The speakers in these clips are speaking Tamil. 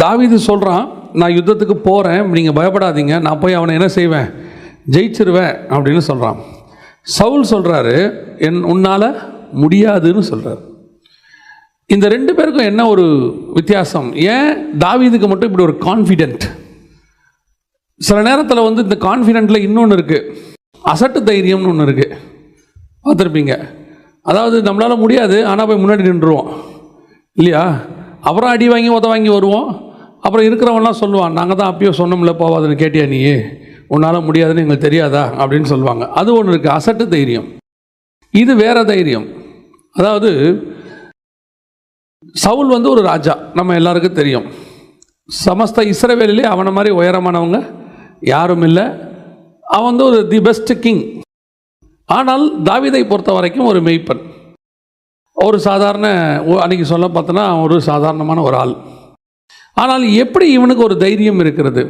தாவீது சொல்கிறான், நான் யுத்தத்துக்கு போகிறேன், நீங்கள் பயப்படாதீங்க, நான் போய் அவனை என்ன செய்வேன், ஜெயிச்சிருவேன் அப்படின்னு சொல்கிறான். சவுல் சொல்கிறாரு, உன்னால் முடியாதுன்னு சொல்கிறார். இந்த ரெண்டு பேருக்கும் என்ன ஒரு வித்தியாசம்? ஏன் தாவீதுக்கு மட்டும் இப்படி ஒரு கான்ஃபிடென்ட்? சில நேரத்தில் இந்த கான்ஃபிடென்ட்டில் இன்னொன்று இருக்குது, அசட்டு தைரியம்னு ஒன்று இருக்குது, பார்த்துருப்பீங்க. அதாவது நம்மளால் முடியாது, ஆனால் போய் முன்னாடி நின்றுருவோம் இல்லையா? அப்புறம் அடி வாங்கி உத வாங்கி வருவோம். அப்புறம் இருக்கிறவன்லாம் சொல்லுவான், நாங்கள் தான் அப்பயோ சொன்னோம்ல போவாதுன்னு, கேட்டியா நீ, உன்னால் முடியாதுன்னு எங்களுக்கு தெரியாதா அப்படின்னு சொல்லுவாங்க. அது ஒன்று இருக்குது, அசட்டு தைரியம். இது வேறு தைரியம். அதாவது சவுல் ஒரு ராஜா, நம்ம எல்லாருக்கும் தெரியும். சமஸ்த இஸ்ரவேலிலே அவனை மாதிரி உயரமானவங்க யாரும் இல்லை. அவன் ஒரு தி பெஸ்ட் கிங். ஆனால் தாவீதை பொறுத்த வரைக்கும் ஒரு மெய்ப்பன், ஒரு சாதாரண, அன்றைக்கி சொல்ல பார்த்தோன்னா ஒரு சாதாரணமான ஒரு ஆள். ஆனால் எப்படி இவனுக்கு ஒரு தைரியம் இருக்கிறது?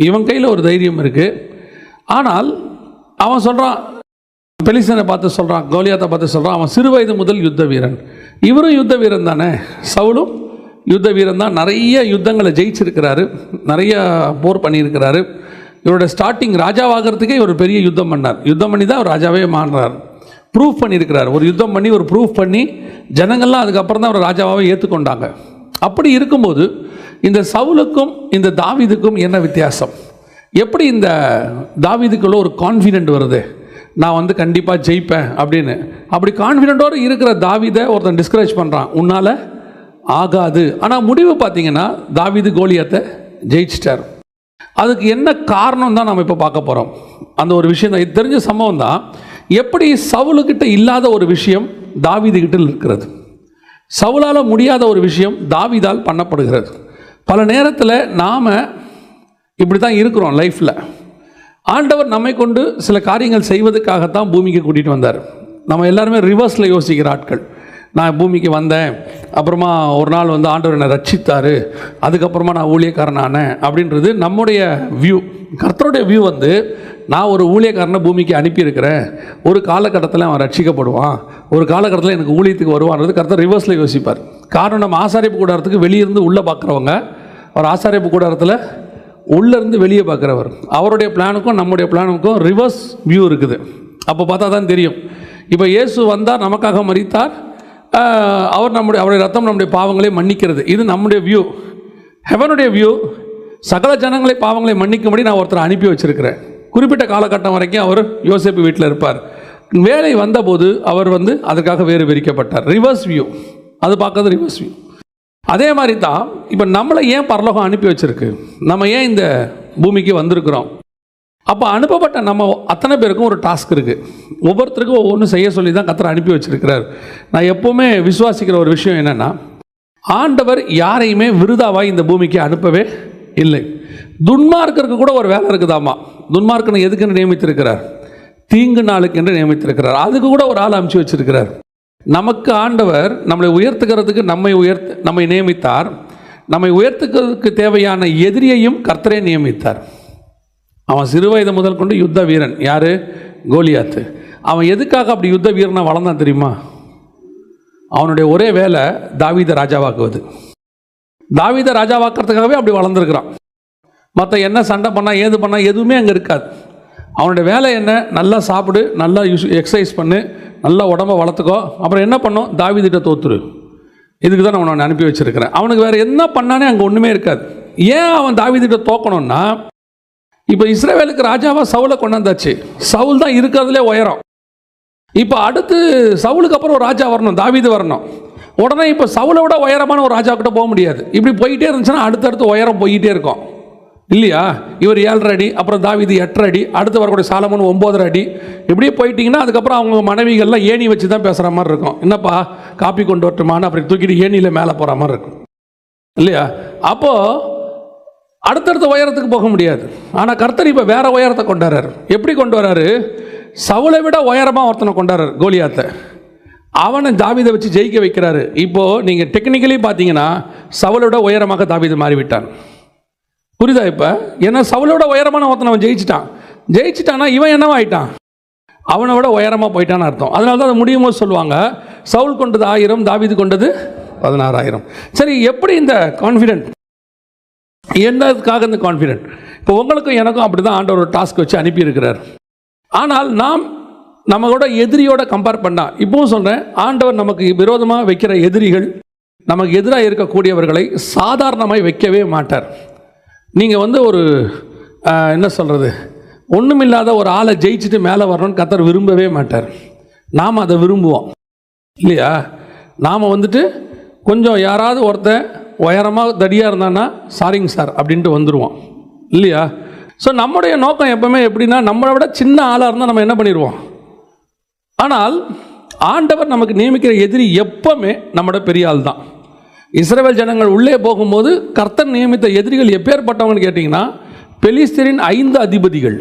இவன் கையில் ஒரு தைரியம் இருக்குது. ஆனால் அவன் சொல்கிறான், பெலிஸ்தனை பார்த்து சொல்கிறான், கோலியாத்தை பார்த்து சொல்கிறான், அவன் சிறு வயது முதல் யுத்த வீரன். இவரும் யுத்த வீரன் தானே, சவுலும் யுத்த வீரன் தான். நிறைய யுத்தங்களை ஜெயிச்சிருக்கிறாரு, நிறைய போர் பண்ணியிருக்கிறாரு. இவரோட ஸ்டார்டிங் ராஜாவாகிறதுக்கே இவர் பெரிய யுத்தம் பண்ணார். யுத்தம் பண்ணி தான் அவர் ராஜாவே மாறினார். ப்ரூஃப் பண்ணியிருக்கிறார். ஒரு யுத்தம் பண்ணி ஒரு ப்ரூஃப் பண்ணி ஜனங்கள்லாம் அதுக்கப்புறம் தான் அவர் ராஜாவாகவே ஏற்றுக்கொண்டாங்க. அப்படி இருக்கும்போது இந்த சவுலுக்கும் இந்த தாவீதுக்கும் என்ன வித்தியாசம்? எப்படி இந்த தாவீதுக்குள்ள ஒரு கான்ஃபிடென்ட் வருது, நான் கண்டிப்பாக ஜெயிப்பேன் அப்படின்னு? அப்படி கான்ஃபிடென்ட்டோடு இருக்கிற தாவீதை ஒருத்தன் டிஸ்கரேஜ் பண்ணுறான், உன்னால் ஆகாது. ஆனால் முடிவு பார்த்தீங்கன்னா தாவீது கோலியாத்தை ஜெயிச்சிட்டார். அதுக்கு என்ன காரணம் தான் நம்ம இப்போ பார்க்க போகிறோம். அந்த ஒரு விஷயம் தான், இது தெரிஞ்ச சம்பவம் தான். எப்படி சவுலுக்கிட்ட இல்லாத ஒரு விஷயம் தாவீதுகிட்ட இருக்கிறது, சவுலால் முடியாத ஒரு விஷயம் தாவீதால் பண்ணப்படுகிறது. பல நேரத்தில் நாம் இப்படி தான் இருக்கிறோம் லைஃப்பில். ஆண்டவர் நம்மை கொண்டு சில காரியங்கள் செய்வதற்காகத்தான் பூமிக்கு கூட்டிகிட்டு வந்தார். நம்ம எல்லாருமே ரிவர்ஸில் யோசிக்கிற ஆட்கள். நான் பூமிக்கு வந்தேன், அப்புறமா ஒரு நாள் ஆண்டவர் என்னை ரட்சித்தார், அதுக்கப்புறமா நான் ஊழியக்காரனானேன் அப்படின்றது நம்முடைய வியூ. கர்த்தருடைய வியூ நான் ஒரு ஊழியக்காரனை பூமிக்கு அனுப்பியிருக்கிறேன், ஒரு காலகட்டத்தில் அவன் ரட்சிக்கப்படுவான், ஒரு காலகட்டத்தில் எனக்கு ஊழியத்துக்கு வருவான்றது கர்த்தர் ரிவர்ஸில் யோசிப்பார். காரணம், நம்ம ஆசாரிப்பு கூடாரத்துக்கு வெளியிருந்து உள்ளே பார்க்குறவங்க, அவர் ஆசாரிப்பு கூடாரத்தில் உள்ளேருந்து வெளியே பார்க்குறவர். அவருடைய பிளானுக்கும் நம்முடைய பிளானுக்கும் ரிவர்ஸ் வியூ இருக்குது. அப்போ பார்த்தா தான் தெரியும். இப்போ இயேசு வந்தார், நமக்காக மரித்தார், அவருடைய ரத்தம் நம்முடைய பாவங்களை மன்னிக்கிறது. இது நம்முடைய வியூ. ஹெவனுடைய வியூ, சகல ஜனங்களை பாவங்களை மன்னிக்கும்படி நான் ஒருத்தரை அனுப்பி வச்சிருக்கிறேன். குறிப்பிட்ட காலகட்டம் வரைக்கும் அவர் யோசேப்பு வீட்டில் இருப்பார். வேலை வந்தபோது அவர் அதற்காக வேறு விரிக்கப்பட்டார். ரிவர்ஸ் வியூ, அது பார்க்கறது ரிவர்ஸ் வியூ. அதே மாதிரி தான் இப்போ நம்மளை ஏன் பரலோகம் அனுப்பி வச்சிருக்கு, நம்ம ஏன் இந்த பூமிக்கு வந்திருக்கிறோம்? அப்போ அனுப்பப்பட்ட நம்ம அத்தனை பேருக்கும் ஒரு டாஸ்க் இருக்குது. ஒவ்வொருத்தருக்கும் ஒவ்வொன்றும் செய்ய சொல்லி தான் கர்த்தர் அனுப்பி வச்சிருக்கிறார். நான் எப்போவுமே விசுவாசிக்கிற ஒரு விஷயம் என்னென்னா, ஆண்டவர் யாரையுமே விருதாவாய் இந்த பூமிக்கு அனுப்பவே இல்லை. துன்மார்க்கருக்கு கூட ஒரு வேலை இருக்குதாமா. துன்மார்க்கனை எதுக்குன்னு நியமித்திருக்கிறார்? தீங்கு நாளுக்கு என்று நியமித்திருக்கிறார். அதுக்கு கூட ஒரு ஆள் அனுப்பிச்சு வச்சிருக்கிறார். நமக்கு ஆண்டவர் நம்மளை உயர்த்துக்கிறதுக்கு நம்மை நியமித்தார். நம்மை உயர்த்துக்கிறதுக்கு தேவையான எதிரியையும் கர்த்தரே நியமித்தார். அவன் சிறு வயது முதல் கொண்டு யுத்த வீரன். யார்? கோலியாத்து. அவன் எதுக்காக அப்படி யுத்த வீரனாக வளர்ந்தான் தெரியுமா? அவனுடைய ஒரே வேலை தாவீதை ராஜாவாக்குவது. தாவீதை ராஜாவாக்கிறதுக்காகவே அப்படி வளர்ந்துருக்கிறான். மற்ற என்ன சண்டை பண்ணால் ஏது பண்ணால் எதுவுமே அங்கே இருக்காது. அவனுடைய வேலை என்ன? நல்லா சாப்பிடு, நல்லா எக்ஸசைஸ் பண்ணு, நல்லா உடம்பை வளர்த்துக்கோ, அப்புறம் என்ன பண்ணோம்? தாவீதிட்ட தோத்துரு. இதுக்கு தான் நான் அவனை அனுப்பி வச்சுருக்கிறேன். அவனுக்கு வேறு என்ன பண்ணானே அங்கே ஒன்றுமே இருக்காது. ஏன் அவன் தாவீதிட்ட தோக்கணும்னா, இப்போ இஸ்ரவேலுக்கு ராஜாவாக சவுலை கொண்டாந்தாச்சு. சவுல் தான் இருக்கிறதுலே உயரம். இப்போ அடுத்து சவுலுக்கு அப்புறம் ஒரு ராஜா வரணும், தாவீது வரணும். உடனே இப்போ சவுலை விட உயரமான ஒரு ராஜா கிட்ட போக முடியாது. இப்படி போயிட்டே இருந்துச்சுன்னா அடுத்தடுத்து உயரம் போயிட்டே இருக்கும் இல்லையா? இவர் 7.5 அடி, அப்புறம் தாவீது 8.5 அடி, அடுத்து வரக்கூடிய சாலமோன் 9.5 அடி. இப்படியே போயிட்டீங்கன்னா அதுக்கப்புறம் அவங்க மனைவிகள்லாம் ஏணி வச்சு தான் பேசுகிற மாதிரி இருக்கும். என்னப்பா காப்பி கொண்டு வரட்டுமான்னு அப்படி தூக்கிட்டு ஏணியில் மேலே போகிற மாதிரி இருக்கும் இல்லையா? அப்போது அடுத்தடுத்த உயரத்துக்கு போக முடியாது. ஆனால் கர்த்தர் இப்போ வேற உயரத்தை கொண்டாடுறார். எப்படி கொண்டு வர்றாரு? சவுலை விட உயரமாக ஒருத்தனை கொண்டாடுறார், கோலியாத்தை. அவனை தாவீதை வச்சு ஜெயிக்க வைக்கிறாரு. இப்போது நீங்கள் டெக்னிக்கலி பார்த்தீங்கன்னா சவுலை விட உயரமாக தாவீது மாறிவிட்டான். புரியுதா? இப்போ ஏன்னா சவுலை விட உயரமான ஒருத்தனை அவன் ஜெயிச்சிட்டானா இவன் என்னவாயிட்டான்? அவனை விட உயரமாக போயிட்டான்னு அர்த்தம். அதனால தான் அது முடியும் போது சொல்லுவாங்க, சவுல் கொண்டது 1000, தாவீது கொண்டது 16,000. சரி, எப்படி இந்த கான்ஃபிடென்ட் என்னதுக்காக இந்த கான்ஃபிடென்ட்? இப்போ உங்களுக்கும் எனக்கும் அப்படி தான் ஆண்டவர் ஒரு டாஸ்க் வச்சு அனுப்பியிருக்கிறார். ஆனால் நாம் நம்மளோட எதிரியோட கம்பேர் பண்ணால், இப்பவும் சொல்கிறேன், ஆண்டவர் நமக்கு விரோதமாக வைக்கிற எதிரிகள், நமக்கு எதிராக இருக்கக்கூடியவர்களை சாதாரணமாக வைக்கவே மாட்டார். நீங்கள் ஒரு என்ன சொல்கிறது, ஒன்றுமில்லாத ஒரு ஆளை ஜெயிச்சுட்டு மேலே வரணும்னு கர்த்தர் விரும்பவே மாட்டார். நாம் அதை விரும்புவோம் இல்லையா? நாம் கொஞ்சம் யாராவது ஒருத்தன் உயரமாக தடியாக இருந்தான்னா சாரிங்க சார் அப்படின்ட்டு வந்துடுவோம் இல்லையா? ஸோ நம்முடைய நோக்கம் எப்பவுமே எப்படின்னா, நம்மளை விட சின்ன ஆளாக இருந்தால் நம்ம என்ன பண்ணிடுவோம். ஆனால் ஆண்டவர் நமக்கு நியமிக்கிற எதிரி எப்பவுமே நம்மளோட பெரிய ஆள் தான். இஸ்ரவேல் ஜனங்கள் உள்ளே போகும்போது கர்த்தர் நியமித்த எதிரிகள் எப்பேற்பட்டவங்கன்னு கேட்டிங்கன்னா, பெலிஸ்தரின் 5 அதிபதிகள்.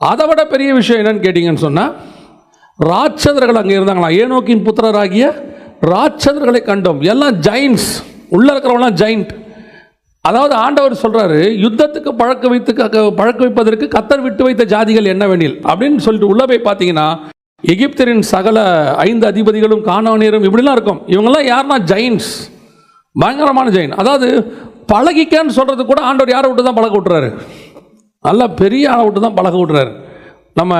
அதை விட பெரிய விஷயம் என்னன்னு கேட்டிங்கன்னு சொன்னால், ராட்சதர்கள் அங்கே இருந்தாங்களா, ஏனோக்கின் புத்திரராகிய ராட்சதர்களை கண்டோம். எல்லாம் ஜெயின்ட்ஸ், உள்ளே இருக்கிறவங்களாம் ஜெயிண்ட். அதாவது ஆண்டவர் சொல்கிறாரு, யுத்தத்துக்கு பழக்க வைப்பதற்கு கர்த்தர் விட்டு வைத்த ஜாதிகள் என்னவெனில் அப்படின்னு சொல்லிட்டு உள்ளே போய் பார்த்தீங்கன்னா, எகிப்தரின் சகல 5 அதிபதிகளும் கானானியரும் இப்படிலாம் இருக்கும். இவங்கெல்லாம் யாருன்னா ஜெயின்ட்ஸ், பயங்கரமான ஜெயின். அதாவது பழகிக்கன்னு சொல்கிறது கூட ஆண்டவர் யாரை விட்டு தான் பழக விட்டுறாரு, நல்லா பெரிய ஆளை விட்டு தான் பழக விட்டுறாரு. நம்ம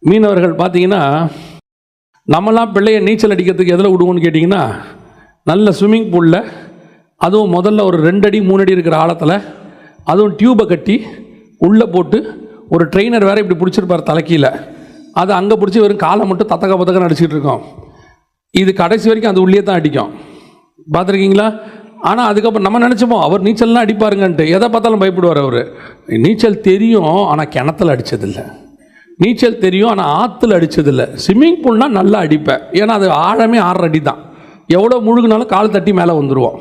மீனவர்கள் பார்த்தீங்கன்னா, நம்மலாம் பிள்ளைய நீச்சல் அடிக்கிறதுக்கு எதில் விடுவோன்னு கேட்டிங்கன்னா, நல்ல ஸ்விம்மிங் பூலில், அதுவும் முதல்ல ஒரு 2 அடி 3 அடி இருக்கிற ஆழத்தில், அதுவும் டியூபை கட்டி உள்ளே போட்டு ஒரு ட்ரெயினர் வேறு இப்படி பிடிச்சிருப்பார் தலைக்கீழ, அதை அங்கே பிடிச்சி வெறும் காலை மட்டும் பத்தக்க அடிச்சுக்கிட்டு இருக்கோம். இது கடைசி வரைக்கும் அது உள்ளே தான் அடிக்கும், பார்த்துருக்கீங்களா? ஆனால் அதுக்கப்புறம் நம்ம நினச்சோம் அவர் நீச்சல்லாம் அடிப்பாருங்கன்ட்டு. எதை பார்த்தாலும் பயப்படுவார் அவர். நீச்சல் தெரியும் ஆனால் கிணத்துல அடித்ததில்லை, நீச்சல் தெரியும் ஆனால் ஆற்றுல அடித்ததில்லை. ஸ்விம்மிங் பூல்னால் நல்லா அடிப்பேன், ஏன்னா அது ஆழமே 6 அடி தான். எவ்வளோ முழுகுனாலும் கால் தட்டி மேலே வந்துடுவோம்.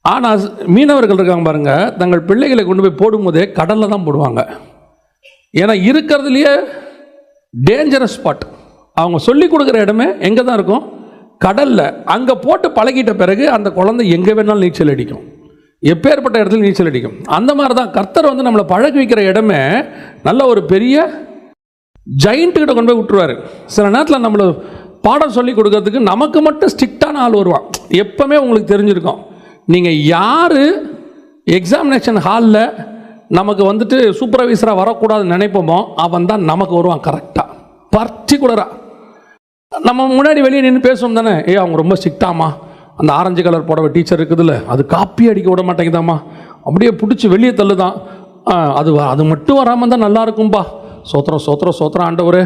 ஆனால் மீனவர்கள் இருக்காங்க பாருங்கள், தங்கள் பிள்ளைகளை கொண்டு போய் போடும்போதே கடலில் தான் போடுவாங்க. ஏன்னா இருக்கிறதுலையே டேஞ்சரஸ் ஸ்பாட். அவங்க சொல்லி கொடுக்குற இடமே எங்கே தான் இருக்கும், கடலில். அங்கே போட்டு பழகிட்ட பிறகு அந்த குழந்தை எங்கே வேணாலும் நீச்சல் அடிக்கும், எப்பேற்பட்ட இடத்துல நீச்சல் அடிக்கும். அந்த மாதிரி தான் கர்த்தர் நம்மளை பழகி வைக்கிற இடமே நல்ல ஒரு பெரிய ஜெயிண்ட்டுக்கிட்ட கொண்டு போய் விட்டுருவார். சில நேரத்தில் நம்மளை பாடம் சொல்லி கொடுக்கறதுக்கு நமக்கு மட்டும் ஸ்ட்ரிக்டான ஆள் வருவான். எப்பவுமே உங்களுக்கு தெரிஞ்சிருக்கும், நீங்கள் யார் எக்ஸாமினேஷன் ஹாலில் நமக்கு சூப்பர்வைசராக வரக்கூடாதுன்னு நினைப்போமோ அவன் தான் நமக்கு வருவான் கரெக்டாக, பர்டிகுலராக. நம்ம முன்னாடி வெளியே நின்று பேசுவோம் தானே, அவங்க ரொம்ப ஸ்ட்ரிக்டாமா, அந்த ஆரஞ்சு கலர் புடவை டீச்சர் இருக்குதுல்ல, அது காப்பி அடிக்க விட மாட்டேங்குதாம்மா, அப்படியே பிடிச்சி வெளியே தள்ளுதான், அது மட்டும் வராமல் தான் நல்லா இருக்கும்பா, சோத்திரம் சோத்திரம் சோத்திரம் ஆண்டவரே,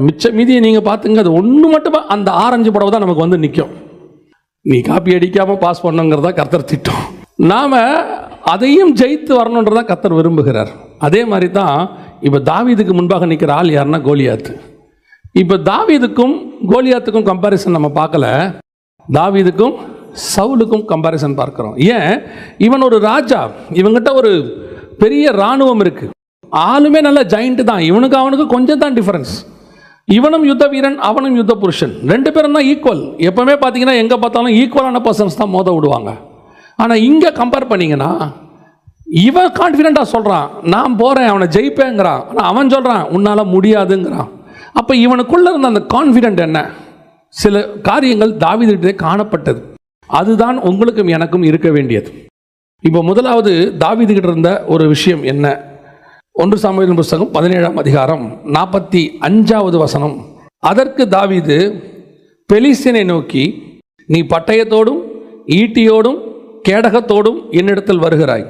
மிச்ச மீதியை நீங்கள் பார்த்துங்க, அது ஒன்று மட்டுமா அந்த ஆரஞ்சு புடவை தான் நமக்கு நிற்கும். நீ காப்பி அடிக்காமல் பாஸ் பண்ணுங்கிறதா கர்த்தர் திட்டம். நாம் அதையும் ஜெயித்து வரணுன்றதா கர்த்தர் விரும்புகிறார். அதே மாதிரி தான் இப்போ தாவீதுக்கு முன்பாக நிற்கிற ஆள் யாருன்னா கோலியாத்து. இப்போ தாவீதுக்கும் கோலியாத்துக்கும் கம்பாரிசன் நம்ம பார்க்கல, தாவீதுக்கும் சவுலுக்கும் கம்பாரிசன் பார்க்குறோம். ஏன், இவன் ஒரு ராஜா, இவங்கிட்ட ஒரு பெரிய இராணுவம் இருக்குது, ஆளுமே நல்ல ஜெயிண்ட் தான், இவனுக்கு அவனுக்கு கொஞ்சம் தான் டிஃபரன்ஸ். இவனும் யுத்த வீரன், அவனும் யுத்த புருஷன், 2 பேரும் தான் ஈக்குவல். எப்பவுமே பார்த்தீங்கன்னா எங்கே பார்த்தாலும் ஈக்குவலான பர்சன்ஸ் தான் மோத விடுவாங்க. ஆனால் இங்கே கம்பேர் பண்ணிங்கன்னா இவன் கான்ஃபிடென்ட்டாக சொல்கிறான், நான் போகிறேன் அவனை ஜெயிப்பேங்கிறான். ஆனால் அவன் சொல்கிறான் உன்னால் முடியாதுங்கிறான். அப்போ இவனுக்குள்ளே இருந்த அந்த கான்ஃபிடென்ட் என்ன, சில காரியங்கள் தாவீதுகிட்டே காணப்பட்டது. அதுதான் உங்களுக்கும் எனக்கும் இருக்க வேண்டியது. இப்போ முதலாவது தாவீதுகிட்ட இருந்த ஒரு விஷயம் என்ன, 1 சாமுவேலின் புஸ்தகம் 17ஆம் அதிகாரம் 45வது வசனம். அதற்கு தாவீது பெலிஸ்தியனை நோக்கி, நீ பட்டயத்தோடும் ஈட்டியோடும் கேடகத்தோடும் என்னிடத்தில் வருகிறாய்,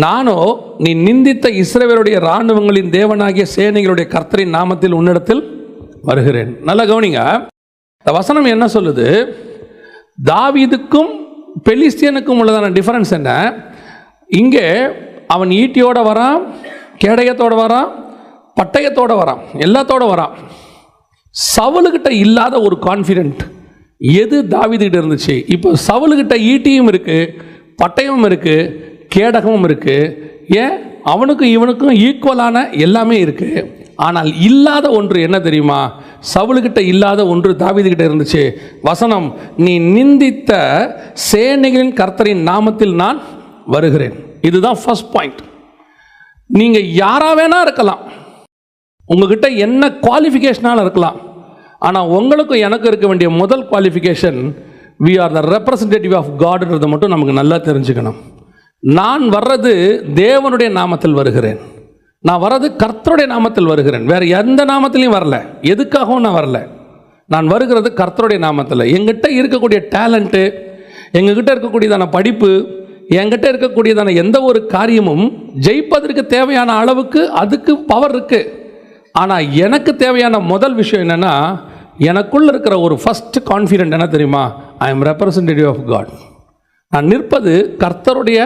நானோ நீ நிந்தித்த இஸ்ரவேலுடைய இராணுவங்களின் தேவனாகிய சேனைகளுடைய கர்த்தரின் நாமத்தில் உன்னிடத்தில் வருகிறேன். நல்ல கவனிங்க, இந்த வசனம் என்ன சொல்லுது, தாவீதுக்கும் பெலிஸ்தியனுக்கும் உள்ளதான டிஃபரன்ஸ் என்ன. இங்கே அவன் ஈட்டியோட வரான், கேடயத்தோடு வரான், பட்டயத்தோடு வரான், எல்லாத்தோடு வரான். சவுலுக்கிட்ட இல்லாத ஒரு கான்ஃபிடென்ட் எது தாவீதுகிட்ட இருந்துச்சு. இப்போ சவுலுக்கிட்ட ஈட்டியும் இருக்குது, பட்டயமும் இருக்குது, கேடகமும் இருக்குது. ஏன், அவனுக்கும் இவனுக்கும் ஈக்குவலான எல்லாமே இருக்குது. ஆனால் இல்லாத ஒன்று என்ன தெரியுமா, சவுலுக்கிட்ட இல்லாத ஒன்று தாவீதுகிட்ட இருந்துச்சு. வசனம், நீ நிந்தித்த சேனைகளின் கர்த்தரின் நாமத்தில் நான் வருகிறேன். இதுதான் ஃபர்ஸ்ட் பாயிண்ட். நீங்கள் யாராக வேணா இருக்கலாம், உங்ககிட்ட என்ன குவாலிஃபிகேஷனால இருக்கலாம், ஆனால் உங்களுக்கும் எனக்கு இருக்க வேண்டிய முதல் qualification, we are the representative of God. மட்டும் நமக்கு நல்லா தெரிஞ்சுக்கணும். நான் வர்றது தேவனுடைய நாமத்தில் வருகிறேன், நான் வர்றது கர்த்தருடைய நாமத்தில் வருகிறேன், வேற எந்த நாமத்திலையும் வரல, எதுக்காகவும் நான் வரல. நான் வருகிறது கர்த்தருடைய நாமத்தில். எங்கிட்ட இருக்கக்கூடிய டேலண்ட்டு, எங்ககிட்ட இருக்கக்கூடியதான படிப்பு, என்கிட்ட இருக்கக்கூடியதான எந்த ஒரு காரியமும் ஜெயிப்பதற்கு தேவையான அளவுக்கு அதுக்கு பவர் இருக்கு. ஆனால் எனக்கு தேவையான முதல் விஷயம் என்னன்னா, எனக்குள்ள இருக்கிற ஒரு ஃபர்ஸ்ட் கான்ஃபிடென்ட் என்ன தெரியுமா? I am representative of God. நான் நிற்பது கர்த்தருடைய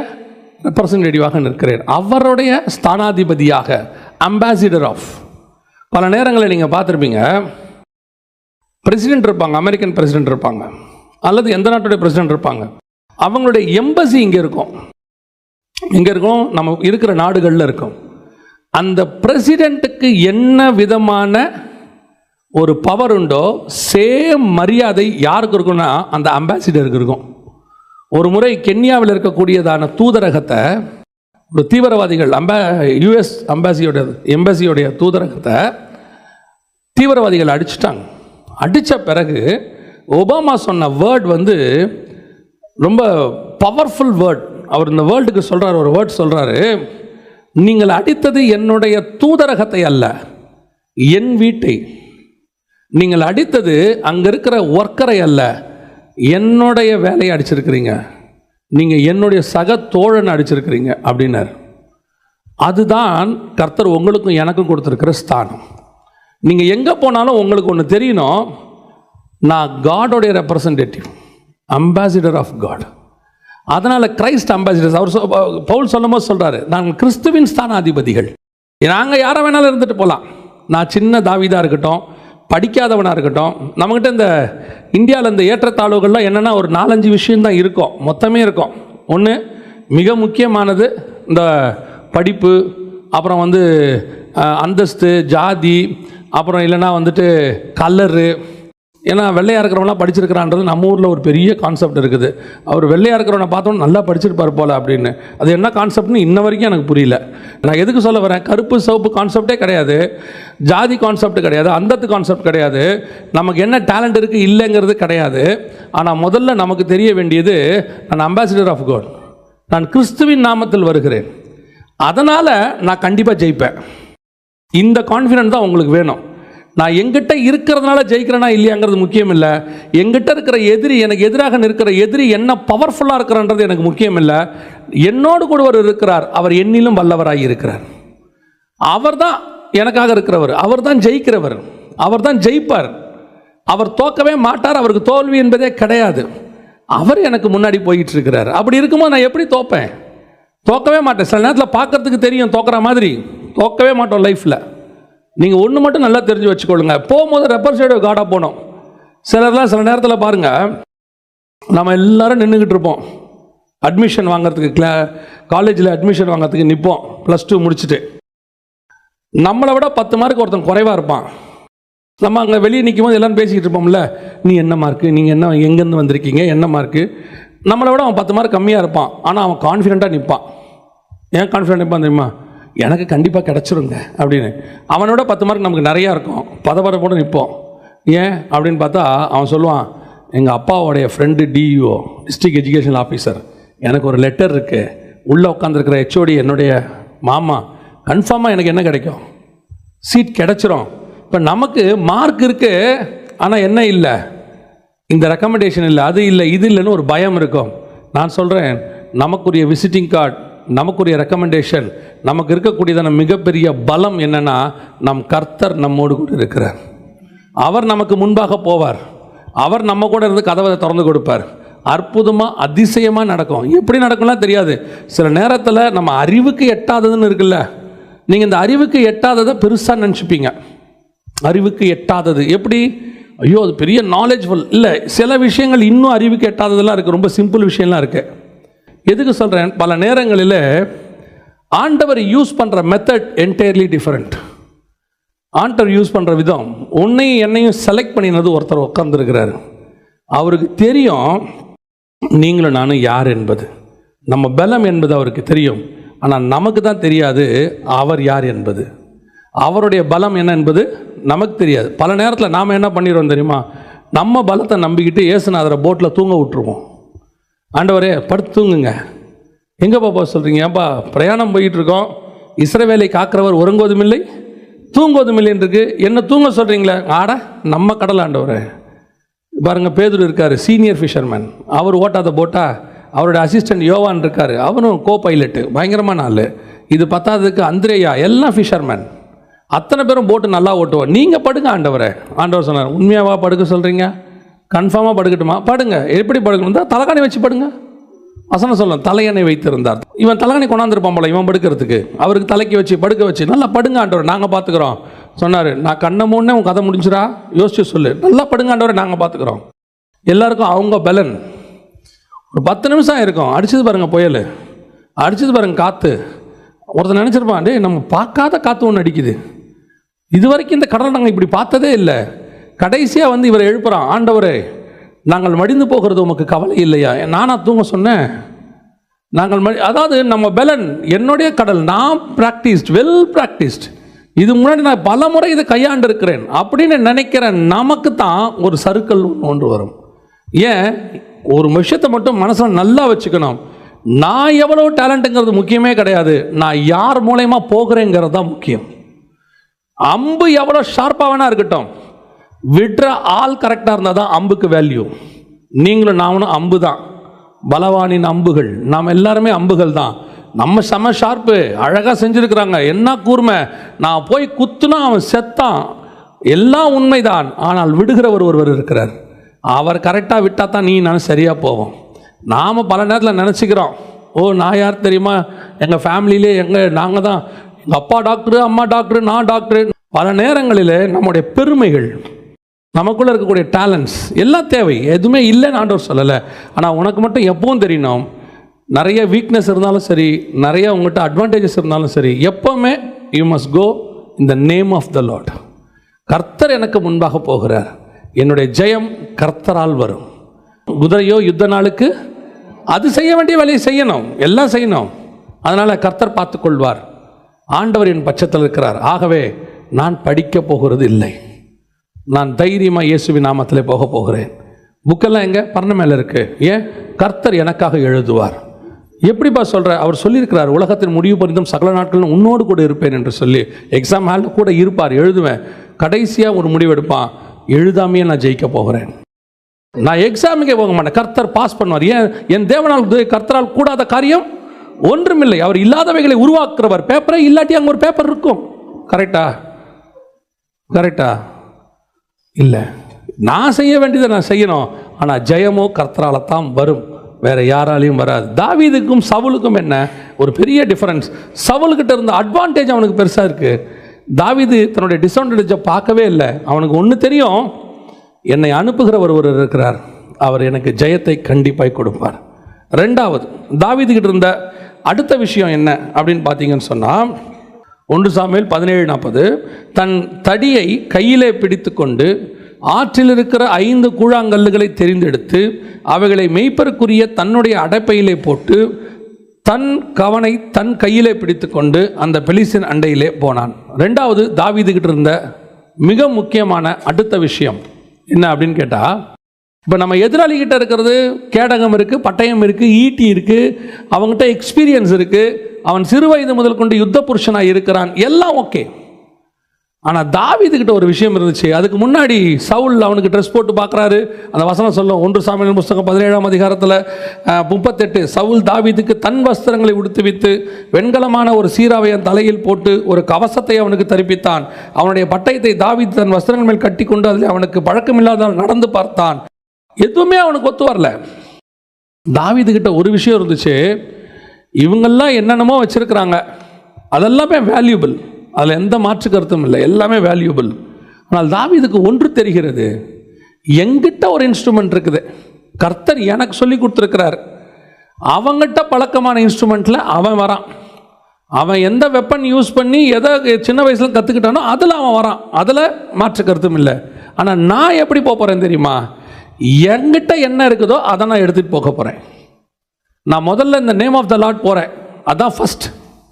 ரெப்ரசன்டேட்டிவாக நிற்கிறேன், அவருடைய ஸ்தானாதிபதியாக, அம்பாசிடர் ஆஃப். பல நேரங்களில் நீங்கள் பார்த்துருப்பீங்க, பிரசிடென்ட் இருப்பாங்க, அமெரிக்கன் பிரசிடென்ட் இருப்பாங்க, அல்லது எந்த நாட்டுடைய பிரசிடென்ட் இருப்பாங்க, அவங்களுடைய எம்பசி இங்கே இருக்கும். இங்கே இருக்கும், நம்ம இருக்கிற நாடுகளில் இருக்கும். அந்த பிரசிடென்ட்டுக்கு என்ன விதமான ஒரு பவர் உண்டோ சேம் மரியாதை யாருக்கு இருக்குன்னா அந்த அம்பாசிடருக்கு இருக்கும். ஒரு முறை கென்யாவில் இருக்கக்கூடியதான தூதரகத்தை ஒரு தீவிரவாதிகள் யுஎஸ் எம்பசியோடைய தூதரகத்தை தீவிரவாதிகள் அடிச்சிட்டாங்க. அடித்த பிறகு ஒபாமா சொன்ன வேர்ட் ரொம்ப பவர்ஃபுல் வேர்ட். அவர் இந்த வேர்ல்டுக்கு சொல்கிறார், ஒரு வேர்ட் சொல்கிறாரு, நீங்கள் அடித்தது என்னுடைய தூதரகத்தை அல்ல, என் வீட்டை. நீங்கள் அடித்தது அங்கே இருக்கிற ஒர்க்கரை அல்ல, என்னுடைய வேலையை அடிச்சிருக்கிறீங்க, நீங்கள் என்னுடைய சக தோழன் அடிச்சிருக்கிறீங்க அப்படின்னார். அதுதான் கர்த்தர் உங்களுக்கும் எனக்கும் கொடுத்துருக்கிற ஸ்தானம். நீங்கள் எங்கே போனாலும் உங்களுக்கு ஒன்று தெரியணும், நான் காடோடைய ரெப்ரசன்டேட்டிவ், அம்பாசிடர் ஆஃப் காட். அதனால் கிரைஸ்ட் அம்பாசிடர்ஸ். அவர் பவுல் சொல்லும் போது சொல்கிறாரு, நாங்கள் கிறிஸ்துவின் ஸ்தானாதிபதிகள். நாங்கள் யாரை வேணாலும் இருந்துட்டு போகலாம். நான் சின்ன தாவீதாக இருக்கட்டும், படிக்காதவனாக இருக்கட்டும், நம்மக்கிட்ட இந்த இந்தியாவில் இந்த ஏற்றத்தாழ்வுகள்லாம் என்னென்னா ஒரு 4-5 விஷயந்தான் இருக்கும், மொத்தமே இருக்கும். ஒன்று மிக முக்கியமானது இந்த படிப்பு, அப்புறம் அந்தஸ்து, ஜாதி, அப்புறம் இல்லைன்னா கலரு. ஏன்னா வெள்ளையாக இருக்கிறவங்களாம் படிச்சிருக்கிறான்றது நம்ம ஊரில் ஒரு பெரிய கான்செப்ட் இருக்குது. அவர் வெள்ளையாக இருக்கிறவனை பார்த்தோன்னு நல்லா படிச்சிருப்பார் போல் அப்படின்னு. அது என்ன கான்செப்ட்னு இன்ன வரைக்கும் எனக்கு புரியல. நான் எதுக்கு சொல்ல வரேன், கருப்பு சிவப்பு கான்செப்டே கிடையாது, ஜாதி கான்செப்ட் கிடையாது, அந்தத்து கான்செப்ட் கிடையாது, நமக்கு என்ன டேலண்ட் இருக்குது இல்லைங்கிறது கிடையாது. ஆனால் முதல்ல நமக்கு தெரிய வேண்டியது, நான் அம்பாசிடர் ஆஃப் காட், நான் கிறிஸ்துவின் நாமத்தில் வருகிறேன், அதனால் நான் கண்டிப்பாக ஜெயிப்பேன். இந்த கான்ஃபிடென்ட் தான் உங்களுக்கு வேணும். நான் எங்கிட்ட இருக்கிறதுனால ஜெயிக்கிறேனா இல்லையாங்கிறது முக்கியம் இல்லை. எங்கிட்ட இருக்கிற எதிரி, எனக்கு எதிராக நிற்கிற எதிரி என்ன பவர்ஃபுல்லாக இருக்கிறன்றது எனக்கு முக்கியம் இல்லை. என்னோடு கூட ஒரு இருக்கிறார், அவர் என்னிலும் வல்லவராக இருக்கிறார். அவர் தான் எனக்காக இருக்கிறவர், அவர் தான் ஜெயிக்கிறவர், அவர் தான் ஜெயிப்பார். அவர் தோக்கவே மாட்டார், அவருக்கு தோல்வி என்பதே கிடையாது. அவர் எனக்கு முன்னாடி போயிட்டு இருக்கிறார். அப்படி இருக்கும்போது நான் எப்படி தோப்பேன்? தோக்கவே மாட்டேன். சில நேரத்தில் பார்க்கறதுக்கு தெரியும் தோக்கிற மாதிரி, தோக்கவே மாட்டோம் லைஃப்பில். நீங்கள் ஒன்று மட்டும் நல்லா தெரிஞ்சு வச்சுக்கொள்ளுங்க, போகும்போது ரெப்ரசன்டேட்டிவ் காடாக போகணும். சிலர்லாம் சில நேரத்தில் பாருங்கள், நம்ம எல்லோரும் நின்றுக்கிட்டு இருப்போம், அட்மிஷன் வாங்கிறதுக்கு காலேஜில் அட்மிஷன் வாங்கிறதுக்கு நிற்போம், +2 முடிச்சுட்டு. நம்மளை விட 10 மார்க் ஒருத்தன் குறைவாக இருப்பான். நம்ம அங்கே வெளியே நிற்கும் போது எல்லோரும் பேசிக்கிட்டு இருப்போம்ல, நீ என்ன மார்க்கு, நீங்கள் என்ன, எங்கேருந்து வந்திருக்கீங்க, என்ன மார்க்கு. நம்மளை விட அவன் 10 மார்க் கம்மியாக இருப்பான், ஆனால் அவன் கான்ஃபிடென்ட்டாக நிற்பான். ஏன் கான்ஃபிடென்ட் நிற்பான் தெரியுமா? எனக்கு கண்டிப்பாக கிடச்சிருங்க அப்படின்னு. அவனோட 10 மார்க் நமக்கு நிறையா இருக்கும், பதப்பட நிற்போம். ஏன் அப்படின்னு பார்த்தா அவன் சொல்லுவான், எங்கள் அப்பாவோடைய friend DEO, district education officer, எனக்கு ஒரு லெட்டர் இருக்குது, உள்ளே உட்காந்துருக்கிற ஹெச்ஓடி என்னுடைய மாமா, கன்ஃபார்மாக எனக்கு என்ன கிடைக்கும், சீட் கிடச்சிரும். இப்போ நமக்கு மார்க் இருக்குது, ஆனால் என்ன இல்லை, இந்த ரெக்கமெண்டேஷன் இல்லை, அது இல்லை, இது இல்லைன்னு ஒரு பயம் இருக்கும். நான் சொல்கிறேன், நமக்குரிய விசிட்டிங் கார்டு, நமக்குரிய ரெக்கமெண்டேஷன், நமக்கு இருக்கக்கூடியதான மிகப்பெரிய பலம் என்னன்னா, நம் கர்த்தர் நம்மோடு கூட இருக்கிறார். அவர் நமக்கு முன்பாக போவார், அவர் நம்ம கூட இருந்து கதவை திறந்து கொடுப்பார். அற்புதமாக அதிசயமாக நடக்கும். எப்படி நடக்கும்லாம் தெரியாது. சில நேரத்தில் நம்ம அறிவுக்கு எட்டாததுன்னு இருக்குல்ல, நீங்கள் இந்த அறிவுக்கு எட்டாததை பெருசாக நினச்சிப்பீங்க. அறிவுக்கு எட்டாதது எப்படி, ஐயோ அது பெரிய நாலேஜ்ஃபுல் இல்லை. சில விஷயங்கள் இன்னும் அறிவுக்கு எட்டாததெல்லாம் இருக்குது, ரொம்ப சிம்பிள் விஷயம்லாம் இருக்குது. எதுக்கு சொல்கிறேன், பல நேரங்களில் ஆண்டவர் யூஸ் பண்ணுற மெத்தட் என்டையர்லி டிஃப்ரெண்ட். ஆண்டவர் யூஸ் பண்ணுற விதம், உன்னையும் என்னையும் செலக்ட் பண்ணினது ஒருத்தர் உட்கார்ந்துருக்கிறார். அவருக்கு தெரியும் நீங்களும் நானும் யார் என்பது, நம்ம பலம் என்பது அவருக்கு தெரியும். ஆனால் நமக்கு தான் தெரியாது அவர் யார் என்பது, அவருடைய பலம் என்ன என்பது நமக்கு தெரியாது. பல நேரத்தில் நாம் என்ன பண்ணிடுவோம் தெரியுமா, நம்ம பலத்தை நம்பிக்கிட்டு இயேசுநாதரை போட்டில் தூங்க விட்டுருவோம். ஆண்டவரே படுத்து தூங்குங்க, எங்கேப்பா போக சொல்கிறீங்க? ஏன்பா பிரயாணம் போயிட்டுருக்கோம், இஸ்ரவேலை காக்கிறவர் உறங்குவதும் இல்லை தூங்குவதும் இல்லைன்னு இருக்கு, என்ன தூங்க சொல்கிறீங்களே? ஆட நம்ம கடல் ஆண்டவர் பாருங்க. பேதுரு இருக்கார், சீனியர் ஃபிஷர்மேன், அவர் ஓட்டாத போட்டா அவருடைய அசிஸ்டன்ட் யோவான் இருக்கார், அவனும் கோ பைலட்டு, பயங்கரமான ஆள். இது பத்தாததுக்கு அந்திரேயா, எல்லாம் ஃபிஷர்மேன், அத்தனை பேரும் போட்டு நல்லா ஓட்டுவோம். நீங்கள் படுங்க ஆண்டவரே. ஆண்டவர் சொன்னார், உண்மையாவா படுக்க சொல்கிறீங்க? கன்ஃபார்மாக படுக்கட்டுமா? படுங்க. எப்படி படுக்கணும் தான்? தலைகாணி வச்சு படுங்க. வசனம் சொல்லணும், தலையணை வைத்திருந்தார். இவன் தலைகாணி கொண்டாந்துருப்பான் போல இவன் படுக்கிறதுக்கு, அவருக்கு தலைக்கு வச்சு படுக்க வச்சு, நல்லா படுங்க ஆண்டவர் நாங்கள் பார்த்துக்குறோம் சொன்னார். நான் கண்ணை மூணே உன் கதை முடிஞ்சிடா, யோசிச்சு சொல்லு, நல்லா படுங்க ஆண்டவரை நாங்கள் பார்த்துக்குறோம். எல்லாருக்கும் அவங்க பலன். ஒரு 10 நிமிஷம் இருக்கும், அடிச்சது பாருங்க புயல், அடிச்சது பாருங்க காற்று. ஒருத்தர் நினச்சிருப்பான், டே நம்ம பார்க்காத காற்று ஒன்று அடிக்குது, இது வரைக்கும் இந்த கடலை நாங்கள் இப்படி பார்த்ததே இல்லை. கடைசியாக வந்து இவரை எழுப்புறான், ஆண்டவரே நாங்கள் மடிந்து போகிறது உமக்கு கவலை இல்லையா? நானா தூங்க சொன்னேன்? நாங்கள் அதாவது நம்ம பலன், என்னுடைய கடல், நான் ப்ராக்டிஸ்ட், வெல் ப்ராக்டிஸ்ட், இது முன்னாடி நான் பல முறை இதை கையாண்டு இருக்கிறேன் அப்படின்னு நினைக்கிற நமக்கு தான் ஒரு சறுக்கல் ஒன்று வரும். ஏன்? ஒரு விஷயத்தை மட்டும் மனசில் நல்லா வச்சுக்கணும், நான் எவ்வளோ டேலண்ட்டுங்கிறது முக்கியமே கிடையாது, நான் யார் மூலயமா போகிறேங்கிறது தான் முக்கியம். அம்பு எவ்வளோ ஷார்ப்பாக வேணா இருக்கட்டும், விடுற ஆள் கரெக்டாக இருந்தால் தான் அம்புக்கு வேல்யூ. நீங்களும் நானும் அம்பு தான், பலவானின் அம்புகள், நாம் எல்லாருமே அம்புகள் தான். நம்ம செம ஷார்ப்பு, அழகாக செஞ்சுருக்கிறாங்க, என்ன கூர்மை, நான் போய் குத்துனா அவன் செத்தான், எல்லாம் உண்மைதான். ஆனால் விடுகிறவர் ஒருவர் இருக்கிறார், அவர் கரெக்டாக விட்டால் தான் நீ நான் சரியாக போவோம். நாம் பல நேரத்தில் நினச்சிக்கிறோம், ஓ நான் யார் தெரியுமா, எங்கள் ஃபேமிலியிலே நாங்கள் தான், எங்கள் அப்பா டாக்டரு, அம்மா டாக்டரு, நான் டாக்டரு. பல நேரங்களில் நம்முடைய பெருமைகள், நமக்குள்ளே இருக்கக்கூடிய டேலண்ட்ஸ் எல்லாம் தேவை, எதுவுமே இல்லைன்னு ஆண்டவர் சொல்லலை. ஆனால் உனக்கு மட்டும் எப்பவும் தெரியணும், நிறைய வீக்னஸ் இருந்தாலும் சரி, நிறைய உங்கள்கிட்ட அட்வான்டேஜஸ் இருந்தாலும் சரி, எப்போவுமே you must go in the name of the Lord. கர்த்தர் எனக்கு முன்பாக போகிறார், என்னுடைய ஜெயம் கர்த்தரால் வரும். குதிரையோ யுத்த நாளுக்கு அது செய்ய வேண்டிய வேலையை செய்யணும், எல்லாம் செய்யணும். அதனால் கர்த்தர் பார்த்துக்கொள்வார், ஆண்டவர் என் பட்சத்தில் இருக்கிறார். ஆகவே நான் படிக்க போகிறது இல்லை, நான் தைரியமாக இயேசுவின் நாமத்தில் போக போகிறேன். புக்கெல்லாம் எங்கே? பரண மேலே இருக்குது. ஏன்? கர்த்தர் எனக்காக எழுதுவார். எப்படிப்பா சொல்கிற? அவர் சொல்லியிருக்கிறார், உலகத்தின் முடிவு பரிந்தும் சகல நாட்களும் உன்னோடு கூட இருப்பேன் என்று சொல்லி. எக்ஸாம் ஹாலில் கூட இருப்பார், எழுதுவேன். கடைசியாக ஒரு முடிவெடுப்பான், எழுதாமையே நான் ஜெயிக்க போகிறேன், நான் எக்ஸாமுக்கே போக மாட்டேன், கர்த்தர் பாஸ் பண்ணுவார். ஏன்? என் தேவனால் கர்த்தரால் கூடாத காரியம் ஒன்றுமில்லை. அவர் இல்லாதவைகளை உருவாக்குறவர். பேப்பரே இல்லாட்டி அங்கே ஒரு பேப்பர் இருக்கும். கரெக்டா? கரெக்டா? இல்லை, நான் செய்ய வேண்டியதை நான் செய்யணும். ஆனால் ஜெயமோ கர்த்தரால தான் வரும், வேற யாராலையும் வராது. தாவீதுக்கும் சவுலுக்கும் என்ன ஒரு பெரிய டிஃபரன்ஸ்? சவுல்கிட்ட இருந்த அட்வான்டேஜ் அவனுக்கு பெருசாக இருக்குது. தாவீது தன்னுடைய டிஸ்அட்வான்டேஜை பார்க்கவே இல்லை. அவனுக்கு ஒன்று தெரியும், என்னை அனுப்புகிற ஒருவர் இருக்கிறார், அவர் எனக்கு ஜெயத்தை கண்டிப்பாக கொடுப்பார். ரெண்டாவது, தாவீதுகிட்ட இருந்த அடுத்த விஷயம் என்ன அப்படின்னு பார்த்தீங்கன்னு சொன்னால், 1 சாமுவேல் 17:40, தன் தடியை கையிலே பிடித்து கொண்டு ஆற்றில் இருக்கிற 5 கூழாங்கல்லுகளை தெரிந்தெடுத்து அவைகளை மேய்ப்பருக்குரிய தன்னுடைய அடைப்பையிலே போட்டு தன் கவனை தன் கையிலே பிடித்து கொண்டு அந்த பெலிஸ்தியன் அண்டையிலே போனான். ரெண்டாவது, தாவீதுகிட்ட இருந்த மிக முக்கியமான அடுத்த விஷயம் என்ன அப்படின்னு கேட்டால், இப்போ நம்ம எதிராளிகிட்ட இருக்கிறது கேடகம் இருக்குது, பட்டயம் இருக்குது, ஈட்டி இருக்குது, அவங்ககிட்ட எக்ஸ்பீரியன்ஸ் இருக்குது, அவன் சிறு வயது முதல் கொண்டு யுத்த புருஷனாக இருக்கிறான், எல்லாம் ஓகே. ஆனால் தாவீதுகிட்ட ஒரு விஷயம் இருந்துச்சு. அதுக்கு முன்னாடி சவுல் அவனுக்கு ட்ரெஸ் போட்டு பார்க்குறாரு. அந்த வசனம் சொல்லும், 1 சாமுவேல் புஸ்தகம் 17ஆம் அதிகாரத்தில் 38, சவுல் தாவீதுக்கு தன் வஸ்திரங்களை உடுத்துவித்து வெண்கலமான ஒரு சீராவை அவன் தலையில் போட்டு ஒரு கவசத்தை அவனுக்கு தரிப்பித்தான். அவனுடைய பட்டயத்தை தாவீது தன் வஸ்திரங்கள் மேல் கட்டி கொண்டு அதில் அவனுக்கு பழக்கமில்லாதால் நடந்து பார்த்தான். எதுவுமே அவனுக்கு ஒத்து வரல. தாவீதுகிட்ட ஒரு விஷயம் இருந்துச்சு, இவங்கெல்லாம் என்னென்னமோ வச்சுருக்கிறாங்க, அதெல்லாமே வேல்யூபிள், அதில் எந்த மாற்று கருத்தும் இல்லை, எல்லாமே வேல்யூபிள். ஆனால் தாவீதுக்கு ஒன்று தெரிகிறது, எங்கிட்ட ஒரு இன்ஸ்ட்ருமெண்ட் இருக்குது, கர்த்தர் எனக்கு சொல்லி கொடுத்துருக்கிறார். அவங்ககிட்ட பழக்கமான இன்ஸ்ட்ருமெண்ட்டில் அவன் வரான். அவன் எந்த வெப்பன் யூஸ் பண்ணி எதை சின்ன வயசில் கற்றுக்கிட்டானோ அதில் அவன் வரான், அதில் மாற்று கருத்தும் இல்லை. ஆனால் நான் எப்படி போக போகிறேன் தெரியுமா? என்கிட்ட என்ன இருக்குதோ அதை நான் எடுத்துகிட்டு போக போகிறேன். நான் முதல்ல இந்த நேம் ஆஃப் த லார்ட் போகிறேன், அதான் ஃபஸ்ட்.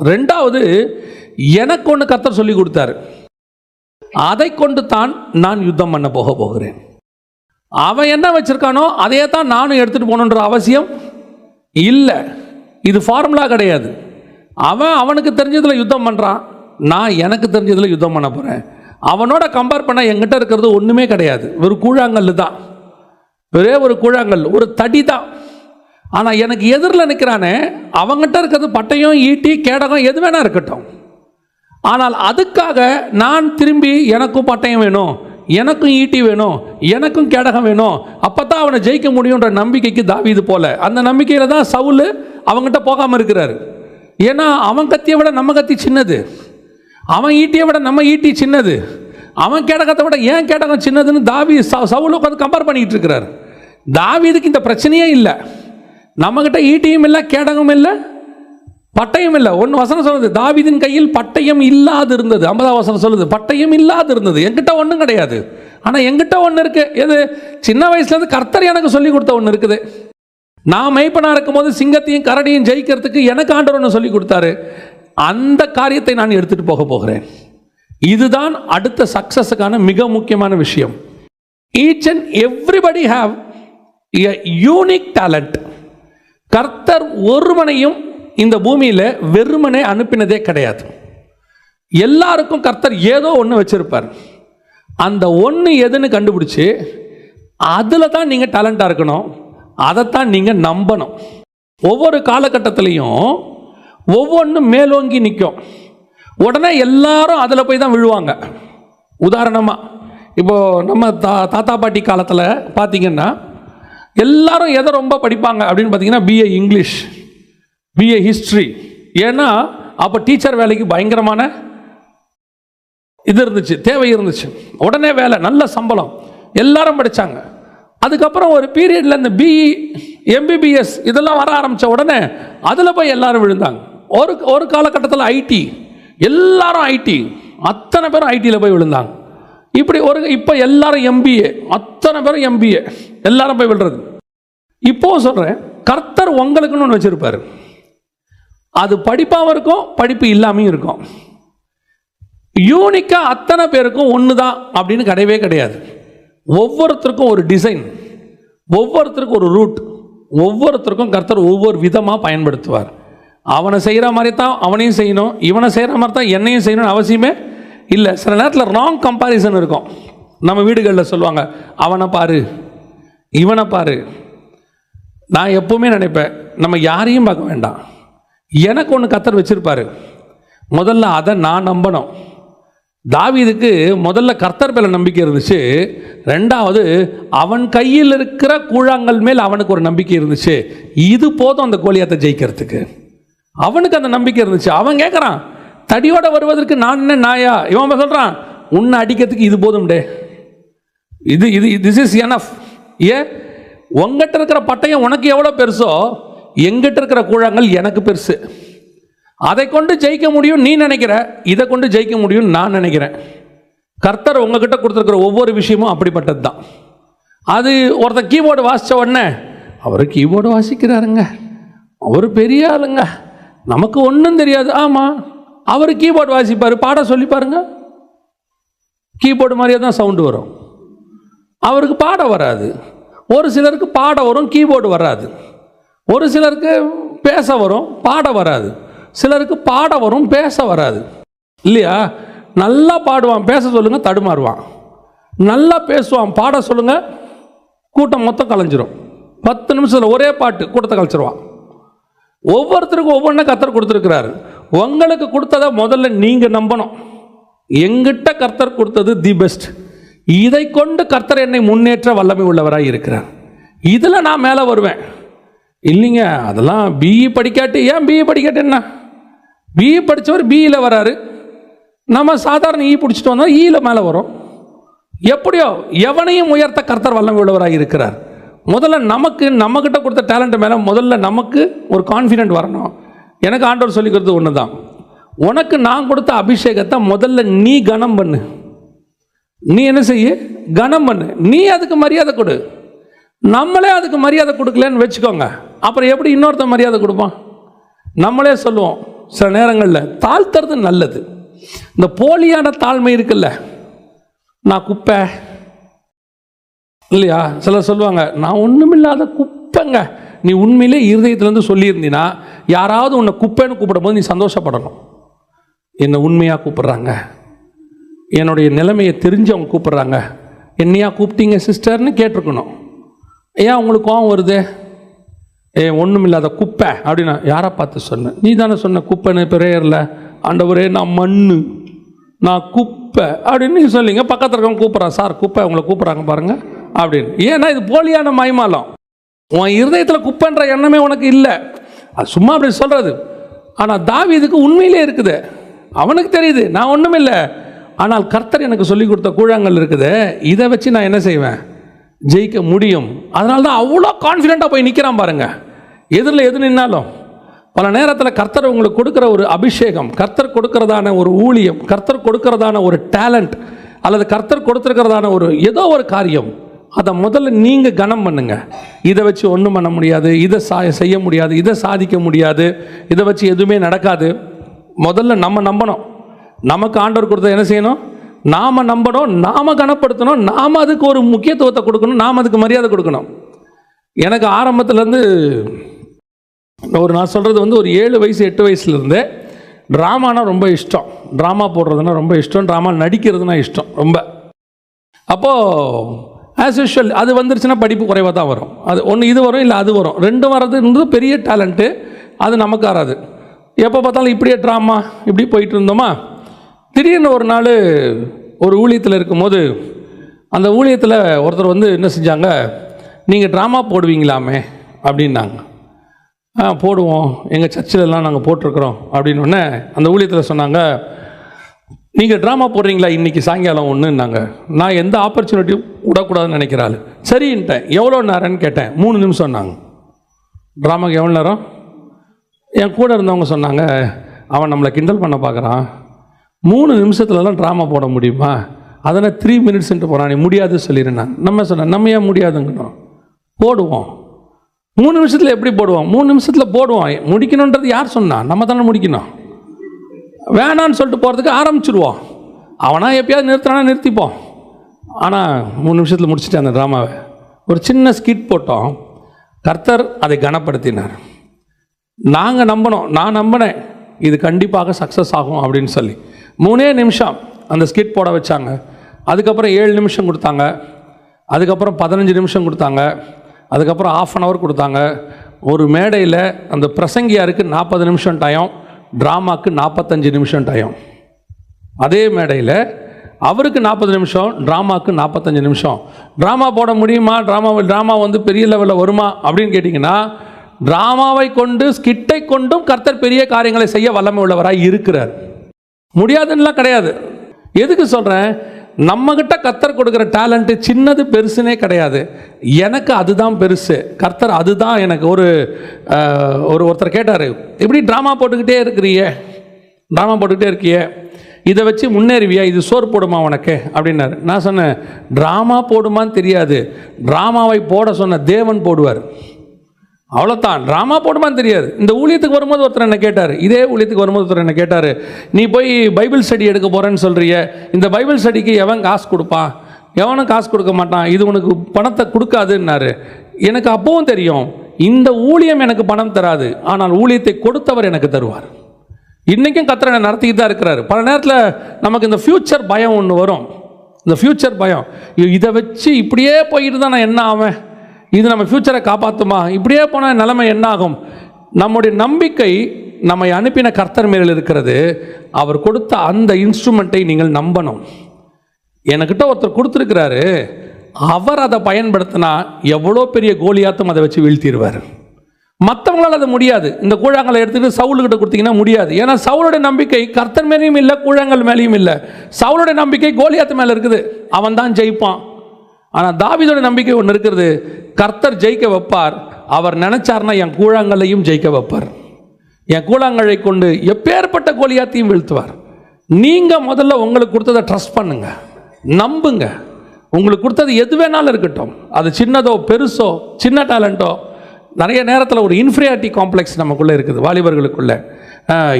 ரெண்டாவது, எனக்கு ஒன்று கர்த்தர் சொல்லி கொடுத்தாரு, அதை கொண்டு தான் நான் யுத்தம் பண்ண போக போகிறேன். அவன் என்ன வச்சிருக்கானோ அதையே தான் நானும் எடுத்துகிட்டு போகணுன்ற அவசியம் இல்லை. இது ஃபார்முலா கிடையாது. அவன் அவனுக்கு தெரிஞ்சதில் யுத்தம் பண்ணுறான், நான் எனக்கு தெரிஞ்சதில் யுத்தம் பண்ண போகிறேன். அவனோட கம்பேர் பண்ண என்கிட்ட இருக்கிறது ஒன்றுமே கிடையாது, ஒரு கூழாங்கல் தான், ஒரே ஒரு கூழாங்கல், ஒரு தடி தான். ஆனால் எனக்கு எதிரில் நிற்கிறானே அவங்ககிட்ட இருக்கிறது பட்டயம், ஈட்டி, கேடகம் எது வேணா இருக்கட்டும். ஆனால் அதுக்காக நான் திரும்பி எனக்கும் பட்டயம் வேணும், எனக்கும் ஈட்டி வேணும், எனக்கும் கேடகம் வேணும், அப்போ தான் அவனை ஜெயிக்க முடியுன்ற நம்பிக்கைக்கு தாவீது போல. அந்த நம்பிக்கையில் தான் சவுல் அவங்ககிட்ட போகாமல் இருக்கிறாரு. ஏன்னா அவன் கத்தியை விட நம்ம கத்தி சின்னது, அவன் ஈட்டியை விட நம்ம ஈட்டி சின்னது, அவன் கேடகத்தை விட ஏன் கேடகம் சின்னதுன்னு சவுல் உட்காந்து கம்பேர் பண்ணிக்கிட்டு இருக்கிறார். தாவீதுக்கு இந்த பிரச்சனையே இல்லை. நம்மகிட்ட ஈட்டியும் இல்லை, கேடகம் இல்லை, பட்டயம் இல்லை. ஒன்று வசனம் சொல்லுது, தாவீதின் கையில் பட்டயம் இல்லாது இருந்தது. 50 வசனம் சொல்லுது, பட்டயம் இல்லாது இருந்தது. என்கிட்ட ஒன்றும் கிடையாது, ஆனால் என்கிட்ட ஒன்று இருக்கு. எது? சின்ன வயசுலேருந்து கர்த்தர் எனக்கு சொல்லி கொடுத்த ஒன்று இருக்குது. நான் மெய்ப்பனாக இருக்கும்போது சிங்கத்தையும் கரடியும் ஜெயிக்கிறதுக்கு எனக்கு ஆண்டவர் ஒன்று சொல்லி கொடுத்தாரு. அந்த காரியத்தை நான் எடுத்துகிட்டு போகிறேன். இதுதான் அடுத்த சக்சஸுக்கான மிக முக்கியமான விஷயம். Each and everybody have a unique talent. கர்த்தர் ஒருவனையும் இந்த பூமியில் வெறுமனே அனுப்பினதே கிடையாது. எல்லாருக்கும் கர்த்தர் ஏதோ ஒன்று வச்சிருப்பார். அந்த ஒன்று எதுன்னு கண்டுபிடிச்சி அதில் தான் நீங்கள் டேலண்டாக இருக்கணும், அதைத்தான் நீங்கள் நம்பணும். ஒவ்வொரு காலகட்டத்திலையும் ஒவ்வொன்றும் மேலோங்கி நிற்கும், உடனே எல்லாரும் அதில் போய் தான் விழுவாங்க. உதாரணமாக இப்போது நம்ம தாத்தா பாட்டி காலத்தில் பார்த்தீங்கன்னா எல்லாரும் எதை ரொம்ப படிப்பாங்க அப்படின்னு பார்த்தீங்கன்னா பிஏ இங்கிலீஷ், பிஏ ஹிஸ்ட்ரி. ஏன்னா அப்போ டீச்சர் வேலைக்கு பயங்கரமான இது இருந்துச்சு, தேவை இருந்துச்சு, உடனே வேலை, நல்ல சம்பளம், எல்லாரும் படித்தாங்க. அதுக்கப்புறம் ஒரு பீரியடில் இந்த பிஇ, எம்பிபிஎஸ் இதெல்லாம் வர ஆரம்பித்த உடனே அதில் போய் எல்லாரும் விழுந்தாங்க. ஒரு காலகட்டத்தில் ஐடி, எல்லாரும் ஐடி, அத்தனை பேரும் ஐடியில் போய் விழுந்தாங்க. இப்படி இப்போ எல்லாரும் எம்பிஏ, அத்தனை பேரும் எம்பிஏ, எல்லாரும் போய் விழுறது. இப்போ சொல்கிறேன், கர்த்தர் உங்களுக்குன்னு ஒன்று வச்சுருப்பார். அது படிப்பாகவும் இருக்கும், படிப்பு இல்லாமையும் இருக்கும். யூனிக்காக அத்தனை பேருக்கும் ஒன்று தான் அப்படின்னு கிடையவே கிடையாது. ஒவ்வொருத்தருக்கும் ஒரு டிசைன், ஒவ்வொருத்தருக்கும் ஒரு ரூட், ஒவ்வொருத்தருக்கும் கர்த்தர் ஒவ்வொரு விதமாக பயன்படுத்துவார். அவனை செய்கிற மாதிரி தான் அவனையும் செய்யணும், இவனை செய்கிற மாதிரி தான் என்னையும் செய்யணும்னு அவசியமே இல்லை. சில நேரத்தில் ராங் கம்பேரிசன் இருக்கும். நம்ம வீடுகளில் சொல்லுவாங்க, அவனை பாரு, இவனை பாரு. நான் எப்பவுமே நினைப்பேன், நம்ம யாரையும் பார்க்க வேண்டாம், எனக்கு ஒன்று கர்த்தர் வச்சிருப்பாரு, முதல்ல அதை நான் நம்பணும். தாவீதுக்கு முதல்ல கர்த்தர் மேல நம்பிக்கை இருந்துச்சு, ரெண்டாவது அவன் கையில் இருக்கிற கூழாங்கல் மேல் அவனுக்கு ஒரு நம்பிக்கை இருந்துச்சு. இது போதும் அந்த கோலியாத்தை ஜெயிக்கிறதுக்கு. அவனுக்கு அந்த நம்பிக்கை இருந்துச்சு. அவன் கேட்குறான், தடியோட வருவதற்கு நான் என்ன நாயா? இவன் சொல்கிறான், உன்னை அடிக்கிறதுக்கு இது போதும் டே, இது திஸ் இஸ் எனஃப். ஏன்? உங்ககிட்ட இருக்கிற பட்டயம் உனக்கு எவ்வளோ பெருசோ, எங்கிட்ட இருக்கிற கூழாங்கல் எனக்கு பெருசு. அதை கொண்டு ஜெயிக்க முடியும் நீ நினைக்கிற, இதை கொண்டு ஜெயிக்க முடியும் நான் நினைக்கிறேன். கர்த்தர் உங்ககிட்ட கொடுத்துருக்கிற ஒவ்வொரு விஷயமும் அப்படிப்பட்டது தான். அது ஒருத்தர் கீபோர்டு வாசித்த உடனே, அவர் கீபோர்டு வாசிக்கிறாருங்க, அவர் பெரிய ஆளுங்க, நமக்கு ஒன்றும் தெரியாது. ஆமாம், அவர் கீபோர்டு வாசிப்பார், பாட சொல்லி பாருங்க, கீபோர்டு மாதிரியே தான் சவுண்டு வரும். அவருக்கு பாட வராது. ஒரு சிலருக்கு பாட வரும், கீபோர்டு வராது. ஒரு சிலருக்கு பேச வரும், பாட வராது. சிலருக்கு பாட வரும், பேச வராது. இல்லையா? நல்லா பாடுவான், பேச சொல்லுங்க தடுமாறுவான். நல்லா பேசுவான், பாட சொல்லுங்க கூட்டம் மொத்தம் கலைஞ்சிரும். 10 நிமிஷத்தில் ஒரே பாட்டு கூட்டத்தை கலைச்சிருவான். ஒவ்வொருத்தருக்கும் ஒவ்வொன்றும் கர்த்தர் கொடுத்துருக்கிறாரு. உங்களுக்கு கொடுத்ததை முதல்ல நீங்கள் நம்பணும். எங்கிட்ட கர்த்தர் கொடுத்தது தி பெஸ்ட், இதை கொண்டு கர்த்தர் என்னை முன்னேற்ற வல்லமை உள்ளவராக இருக்கிறார், இதில் நான் மேலே வருவேன். இல்லைங்க, அதெல்லாம் பிஇ படிக்காட்டு. ஏன் பிஇ படிக்காட்டு என்ன? பிஇ படித்தவர் பிஇயில் வராரு, நம்ம சாதாரண இ பிடிச்சிட்டு வந்தால் ஈயில் மேலே வரும். எப்படியோ எவனையும் உயர்த்த கர்த்தர் வல்லமை உள்ளவராக இருக்கிறார். முதல்ல நம்மக்கிட்ட கொடுத்த டேலண்ட் மேலே முதல்ல நமக்கு ஒரு கான்ஃபிடென்ட் வரணும். எனக்கு ஆண்டவர் சொல்லிக்கிறது ஒன்று தான், உனக்கு நான் கொடுத்த அபிஷேகத்தை முதல்ல நீ கனம் பண்ணு. நீ என்ன செய்ய? கனம் பண்ணு. நீ அதுக்கு மரியாதை கொடு. நம்மளே அதுக்கு மரியாதை கொடுக்கலன்னு வச்சுக்கோங்க, அப்புறம் எப்படி இன்னொருத்த மரியாதை கொடுப்பான்? நம்மளே சொல்லுவோம் சில நேரங்களில், தாழ்த்துறது நல்லது. இந்த போலியான தாழ்மை இருக்குல்ல, நான் குப்பை இல்லையா? சிலர் சொல்லுவாங்க, நான் ஒன்றுமில்லாத குப்பைங்க, நீ உண்மையிலே இருதயத்திலேருந்து சொல்லியிருந்தீன்னா யாராவது உன்னை குப்பைன்னு கூப்பிடும்போது நீ சந்தோஷப்படணும். என்னை உண்மையாக கூப்பிட்றாங்க, என்னுடைய நிலைமையை தெரிஞ்சு அவங்க கூப்பிட்றாங்க, என்னையா கூப்பிட்டீங்க சிஸ்டர்னு கேட்டிருக்கணும். ஏன் உங்களுக்கு கோவம் வருது? ஒன்றும் இல்லாத குப்பை அப்படின்னா யாரை பார்த்து சொன்னேன்? நீ தானே சொன்ன குப்பைன்னு பிரேயரில். ஆண்டவரே நான் மண்ணு, நான் குப்பை அப்படின்னு நீ சொல்லிங்க. பக்கத்தில் இருக்கவங்க கூப்பிட்றான், சார் குப்பை உங்களை கூப்பிட்றாங்க பாருங்கள் அப்படின்னு. ஏன்னா இது போலியான மைமாலம். உன் இருதயத்தில் குப்பைன்ற எண்ணமே உனக்கு இல்லை, அது சும்மா அப்படி சொல்கிறது. ஆனால் தாவீதுக்கு உண்மையிலே இருக்குது, அவனுக்கு தெரியுது நான் ஒன்றும் இல்லை. ஆனால் கர்த்தர் எனக்கு சொல்லி கொடுத்த கூழாங்கல் இருக்குது, இதை வச்சு நான் என்ன செய்வேன்? ஜெயிக்க முடியும். அதனால தான் அவ்வளோ கான்ஃபிடென்ட்டாக போய் நிற்கிறான் பாருங்க. எதிரில் எது நின்னாலும் பல நேரத்தில் கர்த்தர் உங்களுக்கு கொடுக்குற ஒரு அபிஷேகம், கர்த்தர் கொடுக்கறதான ஒரு ஊழியம், கர்த்தர் கொடுக்கறதான ஒரு டேலண்ட், அல்லது கர்த்தர் கொடுத்துருக்கிறதான ஒரு ஏதோ ஒரு காரியம், அதை முதல்ல நீங்கள் கனம் பண்ணுங்க. இதை வச்சு ஒன்றும் பண்ண முடியாது, இதை செய்ய முடியாது, இதை சாதிக்க முடியாது, இதை வச்சு எதுவுமே நடக்காது. முதல்ல நம்ம நம்பணும். நமக்கு ஆண்டவர் கொடுத்த என்ன செய்யணும்? நாம் நம்பணும், நாம் கனப்படுத்தணும், நாம் அதுக்கு ஒரு முக்கியத்துவத்தை கொடுக்கணும், நாம் அதுக்கு மரியாதை கொடுக்கணும். எனக்கு ஆரம்பத்துலேருந்து நான் சொல்கிறது ஒரு 7 வயசு 8 வயசுலேருந்தே ட்ராமானா ரொம்ப இஷ்டம். ட்ராமா போடுறதுனா ரொம்ப இஷ்டம், ட்ராமா நடிக்கிறதுனா இஷ்டம் ரொம்ப. அப்போது ஆஸ் யூஷுவல் அது வந்துருச்சுன்னா படிப்பு குறைவாக தான் வரும். அது ஒன்று இது வரும், இல்லை அது வரும். ரெண்டும் வர்றதுன்றது பெரிய டேலண்ட்டு, அது நமக்கு வராது. எப்போ பார்த்தாலும் இப்படியே ட்ராமா இப்படி போயிட்டு இருந்தோமா, திடீர்னு ஒரு நாள் ஒரு ஊழியத்தில் இருக்கும்போது அந்த ஊழியத்தில் ஒருத்தர் என்ன செஞ்சாங்க, நீங்கள் ட்ராமா போடுவீங்களாமே அப்படின்னாங்க. போடுவோம், எங்கள் சர்ச்சிலெலாம் நாங்கள் போட்டிருக்கிறோம் அப்படின்னோடனே அந்த ஊழியத்தில் சொன்னாங்க, நீங்கள் ட்ராமா போடுறீங்களா இன்றைக்கி சாயங்காலம் ஒன்றுன்னாங்க. நான் எந்த ஆப்பர்ச்சுனிட்டியும் விடக்கூடாதுன்னு நினைக்கிறாள். சரின்ட்டேன். எவ்வளோ நேரம்னு கேட்டேன். 3 நிமிஷம்னாங்க. ட்ராமாக்கு எவ்வளோ நேரம்? என் கூட இருந்தவங்க சொன்னாங்க, அவன் நம்மளை கிண்டல் பண்ண பார்க்குறான், 3 நிமிஷத்துலலாம் ட்ராமா போட முடியுமா? அதனால் 3 மினிட்ஸ்ன்ட்டு போகிறான், நீ முடியாது சொல்லிடுறேன். நம்ம சொன்னேன், நம்ம ஏன் முடியாதுங்கணும், போடுவோம். 3 நிமிஷத்தில் எப்படி போடுவோம்? 3 நிமிஷத்தில் போடுவோம். முடிக்கணுன்றது யார் சொன்னா? நம்ம தானே முடிக்கணும். வேணான்னு சொல்லிட்டு போகிறதுக்கு ஆரம்பிச்சிடுவோம். அவனா எப்பயாவது நிறுத்தினா நிறுத்திப்போம். ஆனால் 3 நிமிஷத்தில் முடிச்சுட்டு அந்த ட்ராமாவை ஒரு சின்ன ஸ்கிட் போட்டோம். கர்த்தர் அதை கனப்படுத்தினார். நாங்கள் நம்பினோம், நான் நம்பினேன் இது கண்டிப்பாக சக்ஸஸ் ஆகும் அப்படின்னு சொல்லி 3 நிமிஷம் அந்த ஸ்கிட் போட வச்சாங்க. அதுக்கப்புறம் 7 நிமிஷம் கொடுத்தாங்க, அதுக்கப்புறம் 15 நிமிஷம் கொடுத்தாங்க, அதுக்கப்புறம் 1/2 hour கொடுத்தாங்க. ஒரு மேடையில் அந்த பிரசங்கியாருக்கு 40 நிமிஷம் டைம், ட்ராமாவுக்கு 45 நிமிஷம் டைம். அதே மேடையில் அவருக்கு 40 நிமிஷம், ட்ராமாவுக்கு 45 நிமிஷம். ட்ராமா போட முடியுமா? ட்ராமா பெரிய லெவலில் வருமா அப்படின்னு கேட்டிங்கன்னா, ட்ராமாவை கொண்டு ஸ்கிட்டை கொண்டும் கர்த்தர் பெரிய காரியங்களை செய்ய வல்லமை உள்ளவராக இருக்கிறார். முடியாதுன்னெலாம் கிடையாது. எதுக்கு சொல்கிறேன்? நம்மகிட்ட கர்த்தர் கொடுக்குற டேலண்ட்டு சின்னது பெருசுனே கிடையாது. எனக்கு அதுதான் பெருசு. கர்த்தர் அதுதான் எனக்கு. ஒருத்தர் கேட்டார், எப்படி ட்ராமா போட்டுக்கிட்டே இருக்கியே, இதை வச்சு முன்னேறுவியா, இது சோறு போடுமா உனக்கு அப்படின்னாரு. நான் சொன்னேன், ட்ராமா போடுமான்னு தெரியாது, ட்ராமாவை போட சொன்ன தேவன் போடுவார், அவ்வளோதான். ட்ராமா போடுமான்னு தெரியாது. இந்த ஊழியத்துக்கு வரும்போது ஒருத்தர் என்ன கேட்டார், இதே ஊழியத்துக்கு வரும்போது ஒருத்தர் என்ன கேட்டார், நீ போய் பைபிள் ஸ்டடி எடுக்க போகிறேன்னு சொல்கிறிய, இந்த பைபிள் ஸ்டடிக்கு எவன் காசு கொடுப்பான்? எவனும் காசு கொடுக்க மாட்டான், இது உனக்கு பணத்தை கொடுக்காதுன்னாரு. எனக்கு அப்பவும் தெரியும், இந்த ஊழியம் எனக்கு பணம் தராது, ஆனால் ஊழியத்தை கொடுத்தவர் எனக்கு தருவார். இன்றைக்கும் கர்த்தர் என்னை நடத்திக்கிட்டு தான் இருக்கிறாரு. பல நேரத்தில் நமக்கு இந்த ஃப்யூச்சர் பயம் ஒன்று வரும். இந்த ஃப்யூச்சர் பயம், இதை வச்சு இப்படியே போயிட்டு தான் நான் என்ன ஆவேன், இது நம்ம ஃப்யூச்சரை காப்பாற்றுமா, இப்படியே போனால் நிலைமை என்ன ஆகும்? நம்முடைய நம்பிக்கை நம்மை அனுப்பின கர்த்தர் மேல் இருக்கிறது. அவர் கொடுத்த அந்த இன்ஸ்ட்ருமெண்ட்டை நீங்கள் நம்பணும். என்கிட்ட ஒருத்தர் கொடுத்துருக்கிறாரு, அவர் அதை பயன்படுத்தினா எவ்வளோ பெரிய கோலியாத்தும் அதை வச்சு வீழ்த்திடுவார். மற்றவங்களால் அது முடியாது. இந்த கூழாங்கலை எடுத்துகிட்டு சவுலுக்கிட்ட கொடுத்தீங்கன்னா முடியாது. ஏன்னா சவுளுடைய நம்பிக்கை கர்த்தர் மேலேயும் இல்லை, கூழாங்கல் மேலேயும் இல்லை. சவுளுடைய நம்பிக்கை கோலியாத்து மேலே இருக்குது, அவன் தான் ஜெயிப்பான். ஆனால் தாவீதோட நம்பிக்கை ஒன்று இருக்கிறது, கர்த்தர் ஜெயிக்க வைப்பார். அவர் நினைச்சார்னா என் கூழாங்கல்லையும் ஜெயிக்க வைப்பார். என் கூழாங்கலை கொண்டு எப்பேற்பட்ட கோலியாத்தையும் வீழ்த்துவார். நீங்கள் முதல்ல உங்களுக்கு கொடுத்ததை ட்ரஸ்ட் பண்ணுங்க, நம்புங்க. உங்களுக்கு கொடுத்தது எது வேணாலும் இருக்கட்டும், அது சின்னதோ பெருசோ, சின்ன டேலண்ட்டோ. நிறைய நேரத்தில் ஒரு இன்ஃபீரியாரிட்டி காம்ப்ளெக்ஸ் நமக்குள்ளே இருக்குது வாலிபர்களுக்குள்ளே.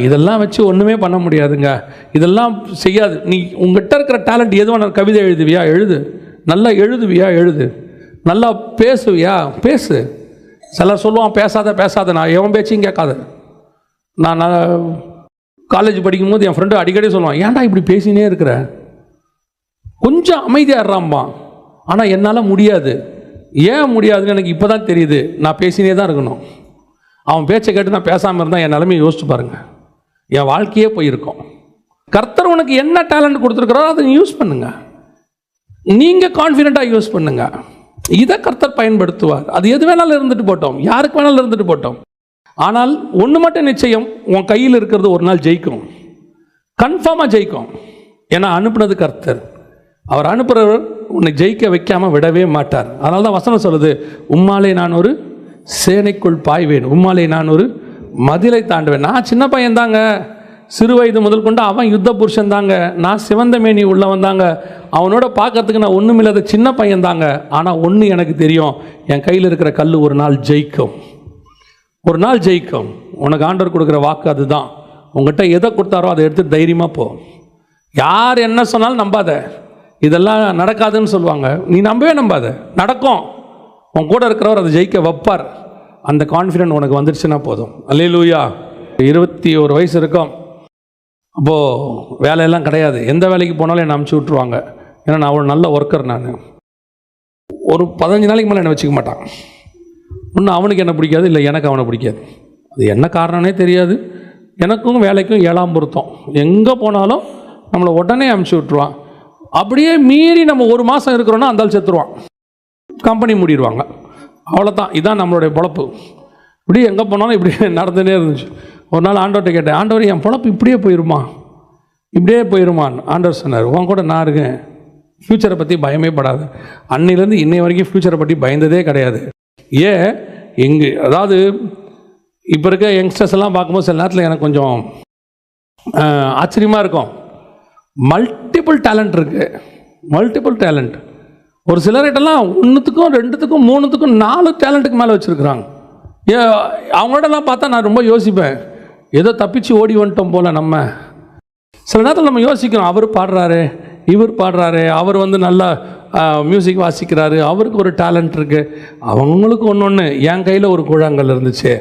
இதெல்லாம் வச்சு ஒன்றுமே பண்ண முடியாதுங்க, இதெல்லாம் செய்யாது. நீ உங்கள்கிட்ட இருக்கிற டேலண்ட் எது வேணாலும், கவிதை எழுதுவியா எழுது, நல்லா எழுதுவியா எழுது, நல்லா பேசுவியா பேசு, சிலர் சொல்லுவான் பேசாத, நான் எவன் பேச்சையும் கேட்காத. நான் காலேஜ் படிக்கும்போது என் ஃப்ரெண்டு அடிக்கடி சொல்லுவான், ஏன்டா இப்படி பேசினே இருக்கிற, கொஞ்சம் அமைதியாடுறாம்மா. ஆனால் என்னால் முடியாது. ஏன் முடியாதுன்னு எனக்கு இப்போ தான் தெரியுது. நான் பேசினே தான் இருக்கணும். அவன் பேச்சை கேட்டு நான் பேசாமல் இருந்தால் என் நிலைமையை யோசிச்சு பாருங்கள், என் வாழ்க்கையே போயிருக்கும். கர்த்தர் உனக்கு என்ன டேலண்ட் கொடுத்துருக்குறோ அதை யூஸ் பண்ணுங்க. நீங்கள் கான்ஃபிடென்ட்டாக யூஸ் பண்ணுங்க. இதை கர்த்தர் பயன்படுத்துவார். அது எது வேணாலும் இருந்துட்டு போட்டோம், யாருக்கு வேணாலும் இருந்துட்டு போட்டோம். ஆனால் ஒன்று மட்டும் நிச்சயம், உன் கையில் இருக்கிறது ஒரு நாள் ஜெயிக்கும், கன்ஃபார்மாக ஜெயிக்கும். ஏன்னா அனுப்புனது கர்த்தர். அவர் அனுப்புகிறவர் உன்னை ஜெயிக்க வைக்காமல் விடவே மாட்டார். அதனால தான் வசனம் சொல்லுது, உம்மாலே நான் ஒரு சேனைக்குள் பாய்வேன், உம்மாலே நான் ஒரு மதிலை தாண்டுவேன். நான் சின்ன பையன் தாங்க, சிறு வயது முதல் கொண்டு அவன் யுத்த புருஷன் தாங்க, நான் சிவந்த மேனி உள்ளவன் தாங்க, அவனோட பார்க்கறதுக்கு நான் ஒன்றும் இல்லாத சின்ன பையன் தாங்க. ஆனால் ஒன்று எனக்கு தெரியும், என் கையில் இருக்கிற கல் ஒரு நாள் ஜெயிக்கும், ஒரு நாள் ஜெயிக்கும். உனக்கு ஆண்டவர் கொடுக்குற வாக்கு அதுதான். உங்கள்கிட்ட எதை கொடுத்தாரோ அதை எடுத்து தைரியமாக போ. யார் என்ன சொன்னாலும் நம்பாத, இதெல்லாம் நடக்காதுன்னு சொல்லுவாங்க, நீ நம்பாத, நடக்கும். உன் கூட இருக்கிறவர் அதை ஜெயிக்க வைப்பார். அந்த கான்ஃபிடென்ட் உனக்கு வந்துடுச்சுன்னா போதும். அல்லேலூயா. 21 வயசு இருக்கும். அப்போது வேலையெல்லாம் கிடையாது, எந்த வேலைக்கு போனாலும் என்னை அமுச்சு விட்ருவாங்க. ஏன்னா நான் அவ்வளோ நல்ல ஒர்க்கர். நான் ஒரு 15 நாளைக்கு மேலே என்னை வச்சுக்க மாட்டான். ஒன்று அவனுக்கு என்ன பிடிக்காது, இல்லை எனக்கு அவனை பிடிக்காது. அது என்ன காரணம்னே தெரியாது. எனக்கும் வேலைக்கும் 7ஆம் பொருத்தம். எங்கே போனாலும் நம்மளை உடனே அமுச்சு விட்ருவான். அப்படியே மீறி நம்ம 1 மாதம் இருக்கிறோன்னா அந்தாள் செத்துருவான், கம்பெனி மூடிடுவாங்க. அவ்வளோதான். இதுதான் நம்மளுடைய பொழப்பு. இப்படி எங்கே போனாலும் இப்படி நடந்துகிட்டே இருந்துச்சு. ஒரு நாள் ஆண்டவர்கிட்ட கேட்டேன், ஆண்டவர் என் பொழப்பு இப்படியே போயிருமான்னு. ஆண்டவர் சொன்னார், உன் கூட நான் இருக்கேன், ஃப்யூச்சரை பற்றி பயமே படாது. அன்னிலேருந்து இன்னை வரைக்கும் ஃப்யூச்சரை பற்றி பயந்ததே கிடையாது. அதாவது இப்போ இருக்க யங்ஸ்டர்ஸ் எல்லாம் பார்க்கும்போது சில நேரத்தில் எனக்கு கொஞ்சம் ஆச்சரியமாக இருக்கும். Multiple talent. ஒரு சிலர்கிட்டலாம் 1த்துக்கும் 2த்துக்கும் 3த்துக்கும் 4 டேலண்ட்டுக்கு மேலே வச்சுருக்குறாங்க. அவங்களோடலாம் பார்த்தா நான் ரொம்ப யோசிப்பேன், ஏதோ தப்பிச்சு ஓடி வந்துட்டோம் போல். நம்ம சில நேரத்தில் நம்ம யோசிக்கிறோம், அவர் பாடுறாரு, இவர் பாடுறாரு, அவர் நல்லா மியூசிக் வாசிக்கிறாரு, அவருக்கு ஒரு டேலண்ட் இருக்குது. அவங்களுக்கு ஒன்று என் கையில் ஒரு கூழாங்கல் இருந்துச்சு.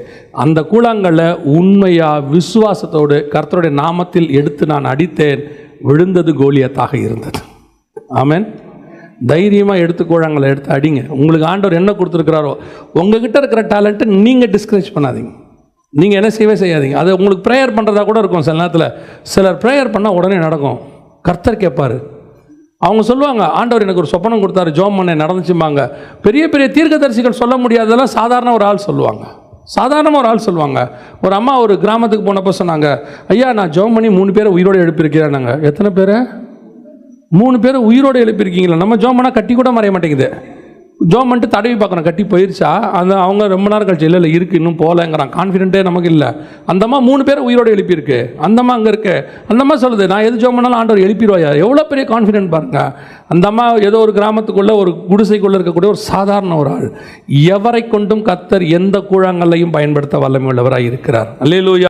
அந்த கூழாங்கல்லை உண்மையாக விசுவாசத்தோடு கர்த்தருடைய நாமத்தில் எடுத்து நான் அடித்தேன். விழுந்தது கோலியத்தாக இருந்தது. ஆமென். தைரியமாக எடுத்து கூழாங்கல்லை எடுத்து அடிங்க. உங்களுக்கு ஆண்டவர் என்ன கொடுத்துருக்கிறாரோ, உங்ககிட்ட இருக்கிற டேலண்ட்டை நீங்கள் டிஸ்கரேஜ் பண்ணாதீங்க. நீங்கள் என்ன செய்யாதீங்க. அது உங்களுக்கு ப்ரேயர் பண்ணுறதா கூட இருக்கும். சில நேரத்தில் சிலர் ப்ரேயர் பண்ணால் உடனே நடக்கும். கர்த்தர் கேட்பார். அவங்க சொல்லுவாங்க, ஆண்டவர் எனக்கு ஒரு சொப்பனம் கொடுத்தாரு, ஜோம் பண்ண நடந்துச்சும்பாங்க. பெரிய பெரிய தீர்க்கதரிசிகள் சொல்ல முடியாததெல்லாம் சாதாரணமாக ஒரு ஆள் சொல்லுவாங்க. ஒரு அம்மா ஒரு கிராமத்துக்கு போனப்போ சொன்னாங்க, ஐயா நான் ஜோம் பண்ணி 3 பேரை உயிரோடு எழுப்பியிருக்கிறேன். நாங்கள் எத்தனை பேரை? 3 பேரை உயிரோடு எழுப்பியிருக்கீங்களா? நம்ம ஜோம் பண்ணால் கட்டி கூட மறைய மாட்டேங்குது. ஜோம் பண்ணிட்டு தடவி பார்க்குறோம், கட்டி போயிடுச்சா? அவங்க ரொம்ப நேரம் கழிச்சு இல்லை இருக்குது, இன்னும் போகலங்கிறான். கான்ஃபிடென்ட்டே நமக்கு இல்லை. அந்தம்மா 3 பேரை உயிரோடு எழுப்பியிருக்கு. அந்தம்மா அங்கே இருக்கு. அந்தம்மா சொல்லுது, நான் எது ஜோம் பண்ணாலும் ஆண்டவர் எழுப்பிடுவாயா? எவ்வளோ பெரிய கான்ஃபிடென்ட் பாருங்க. அந்தம்மா ஏதோ ஒரு கிராமத்துக்குள்ளே ஒரு குடிசைக்குள்ளே இருக்கக்கூடிய ஒரு சாதாரண ஒரு ஆள். எவரை கொண்டும் கர்த்தர் எந்த கூழாங்கல்லையும் பயன்படுத்த வல்லமை உள்ளவராக இருக்கிறார். அல்லேலூயா.